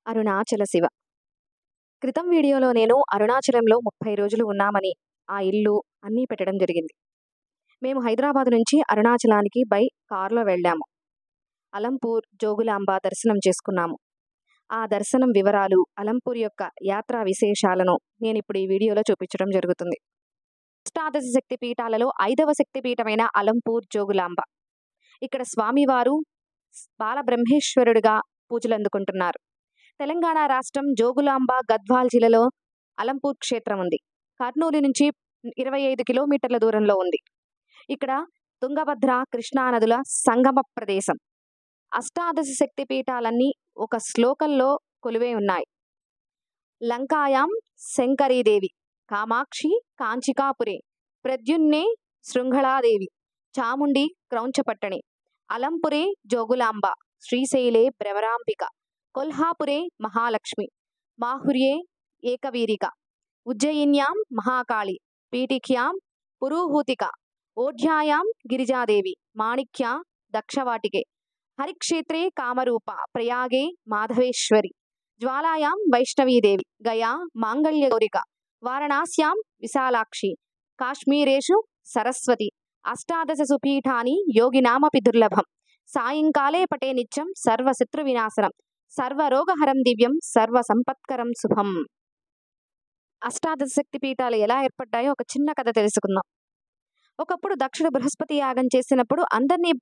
అరుణాచల శివ. క్రితం వీడియోలో నేను అరుణాచలంలో 30 రోజులు ఉన్నామని, ఆ ఇల్లు అన్నీ పెట్టడం జరిగింది. మేము హైదరాబాద్ నుంచి అరుణాచలానికి కారులో వెళ్ళాము. అలంపూర్, జోగులాంబ దర్శనం చేసుకున్నాము. ఆ దర్శనం వివరాలు, అలంపూర్ యొక్క యాత్రా విశేషాలను నేనిప్పుడు ఈ వీడియోలో చూపించడం జరుగుతుంది. అష్టాదశ శక్తి పీఠాలలో 5వ శక్తిపీఠమైన అలంపూర్ జోగులాంబ. ఇక్కడ స్వామివారు బాలబ్రహ్మేశ్వరుడిగా పూజలు అందుకుంటున్నారు. తెలంగాణ రాష్ట్రం జోగులాంబ గద్వాల్ జిల్లాలో అలంపూర్ క్షేత్రం ఉంది. కర్నూలు నుంచి 25 కిలోమీటర్ల దూరంలో ఉంది. ఇక్కడ తుంగభద్ర, కృష్ణా నదుల సంగమ ప్రదేశం. అష్టాదశ శక్తి పీఠాలన్నీ ఒక శ్లోకంలో కొలువై ఉన్నాయి. లంకాయాం శంకరీదేవి, కామాక్షి కాంచికాపురే, ప్రద్యున్నే శృంఖళాదేవి, చాముండి క్రౌంచపట్టణి, అలంపురే జోగులాంబ, శ్రీశైలే భ్రమరాంబిక, కొల్హాపురే మహాలక్ష్మి, మాహుర్యే ఏకవీరిక, ఉజ్జయిన్యాం మహాకాళి, పీఠిక్యాం పురుహూతిక, ఓఢ్యాయాం గిరిజాదేవి, మాణిక్య దక్షవాటికే, హరిక్షేత్రే కామరూప, ప్రయాగే మాధవేశ్వరి, జ్వాలాయాం వైష్ణవీదేవి, గయా మాంగళ్యగౌరిక, వారణాస్యాం విశాలాక్షి, కాశ్మీరేషు సరస్వతి. అష్టాదశ సుపీఠాని యోగినామపి దుర్లభం, సాయంకాలే పటే నిత్యం సర్వశత్రు వినాశనం, సర్వరోగహరం దివ్యం సర్వ సంపత్కరం శుభం. అష్టాదశ శక్తి పీఠాలు ఎలా ఏర్పడ్డాయో ఒక చిన్న కథ తెలుసుకుందాం. ఒకప్పుడు దక్షుడు బృహస్పతి యాగం చేసినప్పుడు అందరినీ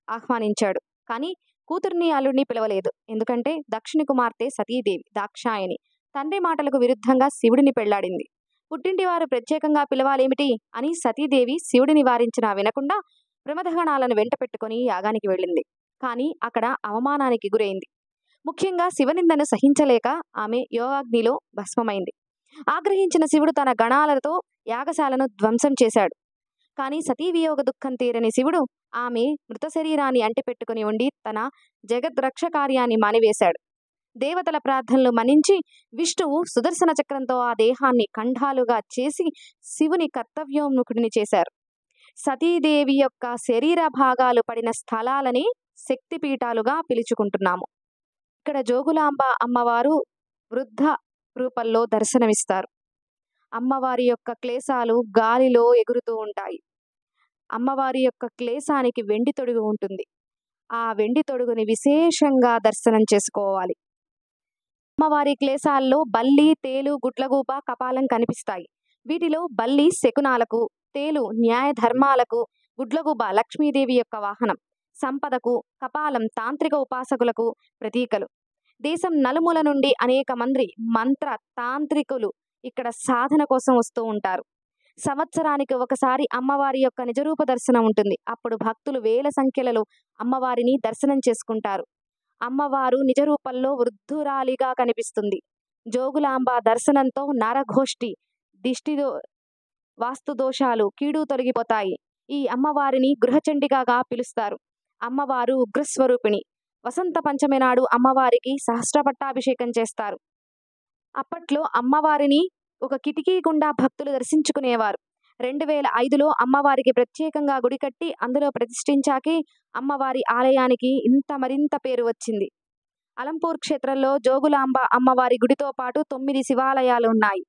ఆహ్వానించాడు. కానీ కూతుర్ని, అల్లుడిని పిలవలేదు. ఎందుకంటే దక్షుని కుమార్తె సతీదేవి దాక్షాయని తండ్రి మాటలకు విరుద్ధంగా శివుడిని పెళ్లాడింది. పుట్టింటి వారు ప్రత్యేకంగా పిలవాలేమిటి అని సతీదేవి శివుడిని వారించినా వినకుండా ప్రమథగణాలను వెంట పెట్టుకుని యాగానికి వెళ్ళింది. కానీ అక్కడ అవమానానికి గురైంది. ముఖ్యంగా శివనిందను సహించలేక ఆమె యోగాగ్నిలో భస్మమైంది. ఆగ్రహించిన శివుడు తన గణాలతో యాగశాలను ధ్వంసం చేశాడు. కానీ సతీవియోగ దుఃఖం తీరని శివుడు ఆమె మృత శరీరాన్ని అంటిపెట్టుకుని ఉండి తన జగద్రక్ష కార్యాన్ని మానివేశాడు. దేవతల ప్రార్థనలు మన్నించి విష్ణువు సుదర్శన చక్రంతో ఆ దేహాన్ని ఖండాలుగా చేసి శివుని కర్తవ్యోన్ముఖుడిని చేశారు. సతీదేవి యొక్క శరీర భాగాలు పడిన స్థలాలని శక్తిపీఠాలుగా పిలుచుకుంటున్నాము. ఇక్కడ జోగులాంబ అమ్మవారు వృద్ధ రూపంలో దర్శనమిస్తారు. అమ్మవారి యొక్క క్లేశాలు గాలిలో ఎగురుతూ ఉంటాయి. అమ్మవారి యొక్క క్లేశానికి వెండి తొడుగు ఉంటుంది. ఆ వెండి తొడుగుని విశేషంగా దర్శనం చేసుకోవాలి. అమ్మవారి క్లేశాల్లో బల్లి, తేలు, గుడ్లగూప, కపాలం కనిపిస్తాయి. వీటిలో బల్లి శకునాలకు, తేలు న్యాయ ధర్మాలకు, గుడ్లగూబ లక్ష్మీదేవి యొక్క వాహనం, సంపదకు, కపాలం తాంత్రిక ఉపాసకులకు ప్రతీకలు. దేశం నలుమూల నుండి అనేక మంది మంత్ర తాంత్రికులు ఇక్కడ సాధన కోసం వస్తూ ఉంటారు. సంవత్సరానికి ఒకసారి అమ్మవారి యొక్క నిజరూప దర్శనం ఉంటుంది. అప్పుడు భక్తులు వేల సంఖ్యలలో అమ్మవారిని దర్శనం చేసుకుంటారు. అమ్మవారు నిజరూపంలో వృద్ధురాలిగా కనిపిస్తుంది. జోగులాంబ దర్శనంతో నరఘోష్టి, దిష్టిదో, వాస్తు దోషాలు, కీడు తొలగిపోతాయి. ఈ అమ్మవారిని గృహచండిగా పిలుస్తారు. అమ్మవారు ఉగ్రస్వరూపిణి. వసంత పంచమి నాడు అమ్మవారికి సహస్రపట్టాభిషేకం చేస్తారు. అప్పట్లో అమ్మవారిని ఒక కిటికీ గుండా భక్తులు దర్శించుకునేవారు. 2005లో అమ్మవారికి ప్రత్యేకంగా గుడి కట్టి అందులో ప్రతిష్ఠించాకే అమ్మవారి ఆలయానికి మరింత పేరు వచ్చింది. అలంపూర్ క్షేత్రంలో జోగులాంబ అమ్మవారి గుడితో పాటు 9 శివాలయాలు ఉన్నాయి.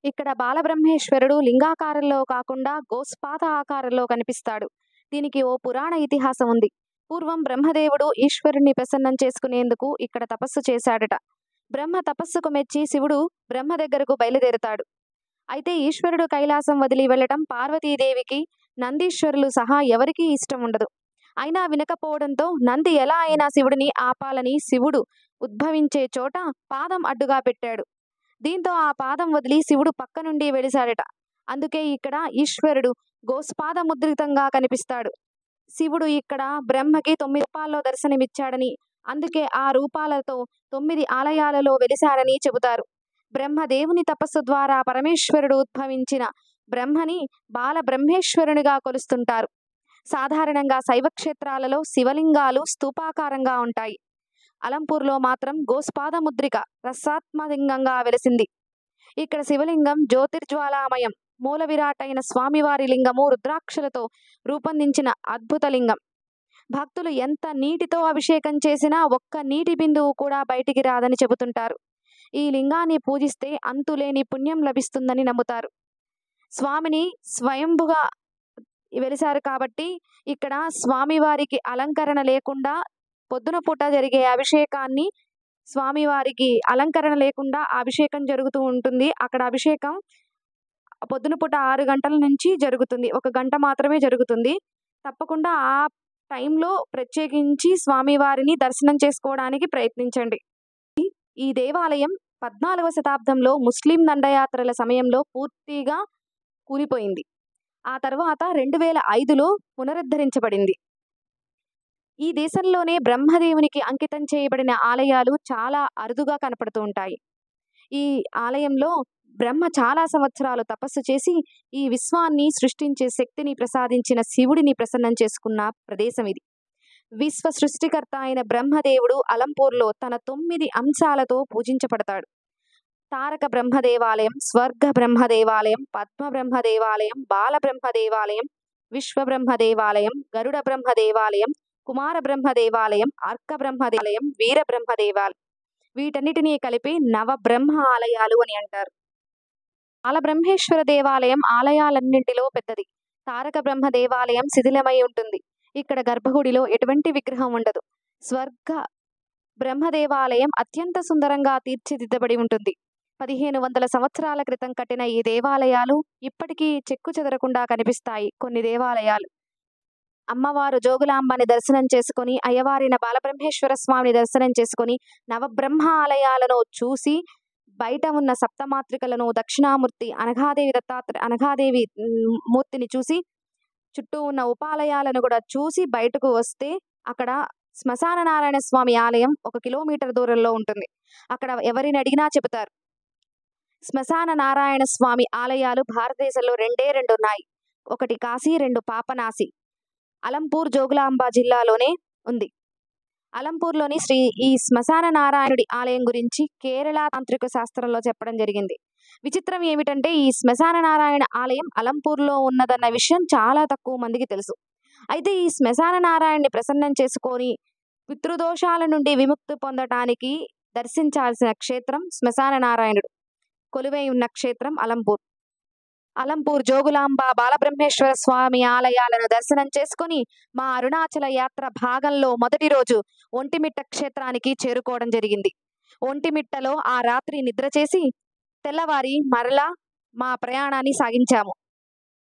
ఇక్కడ బాలబ్రహ్మేశ్వరుడు లింగాకారంలో కాకుండా గోస్పాద ఆకారంలో కనిపిస్తాడు. దీనికి ఓ పురాణ ఇతిహాసం ఉంది. పూర్వం బ్రహ్మదేవుడు ఈశ్వరుణ్ణి ప్రసన్నం చేసుకునేందుకు ఇక్కడ తపస్సు చేశాడట. బ్రహ్మ తపస్సుకు మెచ్చి శివుడు బ్రహ్మ దగ్గరకు బయలుదేరుతాడు. అయితే ఈశ్వరుడు కైలాసం వదిలి వెళ్లటం పార్వతీదేవికి, నందీశ్వరులు సహా ఎవరికీ ఇష్టం ఉండదు. అయినా వినకపోవడంతో నంది ఎలా అయినా శివుడిని ఆపాలని శివుడు ఉద్భవించే చోట పాదం అడ్డుగా పెట్టాడు. దీంతో ఆ పాదం వదిలి శివుడు పక్క నుండి వెలిశాడట. అందుకే ఇక్కడ ఈశ్వరుడు గోస్పాద ముద్రితంగా కనిపిస్తాడు. శివుడు ఇక్కడ బ్రహ్మకి 9 రూపాల్లో దర్శనమిచ్చాడని, అందుకే ఆ రూపాలతో 9 ఆలయాలలో వెలిశాడని చెబుతారు. బ్రహ్మదేవుని తపస్సు ద్వారా పరమేశ్వరుడు ఉద్భవించిన బ్రహ్మని బాలబ్రహ్మేశ్వరునిగా కొలుస్తుంటారు. సాధారణంగా శైవ క్షేత్రాలలో శివలింగాలు స్తూపాకారంగా ఉంటాయి. అలంపూర్లో మాత్రం గోస్పాద ముద్రిక రసాత్మలింగంగా వెలిసింది. ఇక్కడ శివలింగం జ్యోతిర్జ్వాలామయం. మూల విరాట్ అయిన స్వామివారి లింగము రుద్రాక్షలతో రూపొందించిన అద్భుత లింగం. భక్తులు ఎంత నీటితో అభిషేకం చేసినా ఒక్క నీటి బిందువు కూడా బయటికి రాదని చెబుతుంటారు. ఈ లింగాన్ని పూజిస్తే అంతులేని పుణ్యం లభిస్తుందని నమ్ముతారు. స్వామిని స్వయంభుగా వెలిశారు కాబట్టి ఇక్కడ స్వామివారికి అలంకరణ లేకుండా పొద్దున పూట జరిగే అభిషేకాన్ని స్వామివారికి అలంకరణ లేకుండా అభిషేకం జరుగుతూ ఉంటుంది. అక్కడ అభిషేకం పొద్దున పూట 6 గంటల నుంచి జరుగుతుంది. 1 గంట మాత్రమే జరుగుతుంది. తప్పకుండా ఆ టైంలో ప్రత్యేకించి స్వామివారిని దర్శనం చేసుకోవడానికి ప్రయత్నించండి. ఈ దేవాలయం 14వ శతాబ్దంలో ముస్లిం దండయాత్రల సమయంలో పూర్తిగా కూలిపోయింది. ఆ తర్వాత 2005లో పునరుద్ధరించబడింది. ఈ దేశంలోనే బ్రహ్మదేవునికి అంకితం చేయబడిన ఆలయాలు చాలా అరుదుగా కనపడుతూ ఉంటాయి. ఈ ఆలయంలో బ్రహ్మ చాలా సంవత్సరాలు తపస్సు చేసి ఈ విశ్వాన్ని సృష్టించే శక్తిని ప్రసాదించిన శివుడిని ప్రసన్నం చేసుకున్న ప్రదేశం ఇది. విశ్వ సృష్టికర్త అయిన బ్రహ్మదేవుడు అలంపూర్లో తన 9 అంశాలతో పూజించబడతాడు. తారక బ్రహ్మ దేవాలయం, స్వర్గ బ్రహ్మ దేవాలయం, పద్మ బ్రహ్మ దేవాలయం, బాల బ్రహ్మ దేవాలయం, విశ్వ బ్రహ్మ దేవాలయం, గరుడ బ్రహ్మ దేవాలయం, కుమార బ్రహ్మ దేవాలయం, అర్క బ్రహ్మ దేవాలయం, వీర బ్రహ్మ దేవాలయం, వీటన్నిటినీ కలిపి నవబ్రహ్మ ఆలయాలు అని అంటారు. బాలబ్రహ్మేశ్వర దేవాలయం ఆలయాలన్నింటిలో పెద్దది. తారక బ్రహ్మ దేవాలయం శిథిలమై ఉంటుంది. ఇక్కడ గర్భగుడిలో ఎటువంటి విగ్రహం ఉండదు. స్వర్గ బ్రహ్మ దేవాలయం అత్యంత సుందరంగా తీర్చిదిద్దబడి ఉంటుంది. 1500 సంవత్సరాల క్రితం కట్టిన ఈ దేవాలయాలు ఇప్పటికీ చెక్కు చెదరకుండా కనిపిస్తాయి. కొన్ని దేవాలయాలు అమ్మవారు జోగులాంబని దర్శనం చేసుకుని, అయ్యవారిన బాలబ్రహ్మేశ్వర స్వామిని దర్శనం చేసుకుని, నవబ్రహ్మ ఆలయాలను చూసి, బయట ఉన్న సప్తమాతృకలను, దక్షిణామూర్తి అనఘాదేవి మూర్తిని చూసి, చుట్టూ ఉన్న ఉపాలయాలను కూడా చూసి బయటకు వస్తే అక్కడ శ్మశాన నారాయణ స్వామి ఆలయం 1 కిలోమీటర్ దూరంలో ఉంటుంది. అక్కడ ఎవరిని అడిగినా చెబుతారు. శ్మశాన నారాయణ స్వామి ఆలయాలు భారతదేశంలో 2 ఉన్నాయి. ఒకటి కాశీ, 2 పాపనాశి. అలంపూర్ జోగులాంబ జిల్లాలోనే ఉంది. అలంపూర్లోని ఈ శ్మశాన నారాయణుడి ఆలయం గురించి కేరళ తాంత్రిక శాస్త్రంలో చెప్పడం జరిగింది. విచిత్రం ఏమిటంటే ఈ శ్మశాన నారాయణ ఆలయం అలంపూర్లో ఉన్నదన్న విషయం చాలా తక్కువ మందికి తెలుసు. అయితే ఈ శ్మశాన నారాయణని ప్రసన్నం చేసుకొని పితృదోషాల నుండి విముక్తి పొందటానికి దర్శించాల్సిన క్షేత్రం శ్మశాన నారాయణుడు కొలువై ఉన్న క్షేత్రం అలంపూర్. అలంపూర్ జోగులాంబ బాలబ్రహ్మేశ్వర స్వామి ఆలయాలను దర్శనం చేసుకుని మా అరుణాచల యాత్ర భాగంలో మొదటి రోజు ఒంటిమిట్ట క్షేత్రానికి చేరుకోవడం జరిగింది. ఒంటిమిట్టలో ఆ రాత్రి నిద్ర చేసి తెల్లవారి మరలా మా ప్రయాణాన్ని సాగించాము.